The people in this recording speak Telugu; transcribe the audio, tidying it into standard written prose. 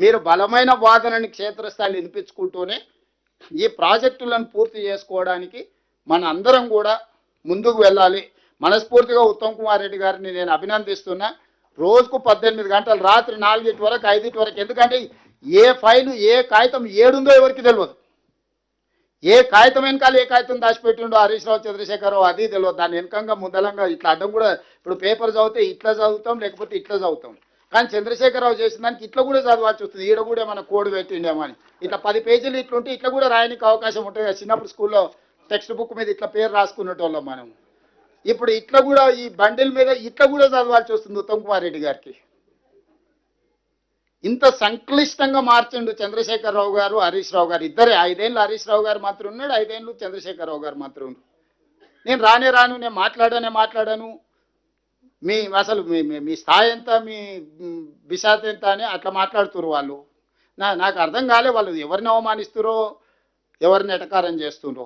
మీరు బలమైన వాదనని క్షేత్రస్థాయిలో వినిపించుకుంటూనే ఈ ప్రాజెక్టులను పూర్తి చేసుకోవడానికి మన అందరం కూడా ముందుకు వెళ్ళాలి. మనస్ఫూర్తిగా ఉత్తమ్ కుమార్ రెడ్డి గారిని నేను అభినందిస్తున్నా. రోజుకు 18 గంటలు, రాత్రి 4 వరకు 5 వరకు, ఎందుకంటే ఏ ఫైలు ఏ కాగితం ఏడుందో ఎవరికి తెలియదు. ఏ కాగితం వెనకాల ఏ కాగితం దాచిపెట్టిండో హరీష్ రావు, చంద్రశేఖరరావు అది తెలియదు. దాని వెనకంగా ముందలంగా ఇట్లా అడ్డం కూడా ఇప్పుడు పేపర్ చదివితే ఇట్లా చదువుతాం, లేకపోతే ఇట్లా చదువుతాం. కానీ చంద్రశేఖరరావు చేసిన దానికి ఇట్లా కూడా చదవాల్సి వస్తుంది. ఈడ కూడా మన కోడ్ పెట్టిండేమో అని. ఇట్లా 10 పేజీలు ఇట్లుంటే ఇట్లా కూడా రాయడానికి అవకాశం ఉంటుంది. చిన్నప్పుడు స్కూల్లో టెక్స్ట్ బుక్ మీద ఇట్లా పేరు రాసుకునేటోళ్ళం మనం. ఇప్పుడు ఇట్లా కూడా ఈ బండిల్ మీద ఇట్లా కూడా చదవాల్సి వస్తుంది ఉత్తమ్ కుమార్ రెడ్డి గారికి. ఇంత సంక్లిష్టంగా మార్చిండు చంద్రశేఖరరావు గారు, హరీష్ రావు గారు ఇద్దరే. 5 ఏళ్ళు హరీష్ రావు గారు మాత్రం ఉన్నాడు, 5 ఏళ్ళు చంద్రశేఖరరావు గారు మాత్రం ఉన్నాడు. నేను రాను, నేను మాట్లాడాను. మీ అసలు మీ స్థాయి ఎంత, మీ బిషాత్ ఎంత అని అట్లా మాట్లాడుతున్నారు వాళ్ళు. నాకు అర్థం కాలే వాళ్ళు ఎవరిని అవమానిస్తురో, ఎవరిని ఎటకారం చేస్తుండ్రో.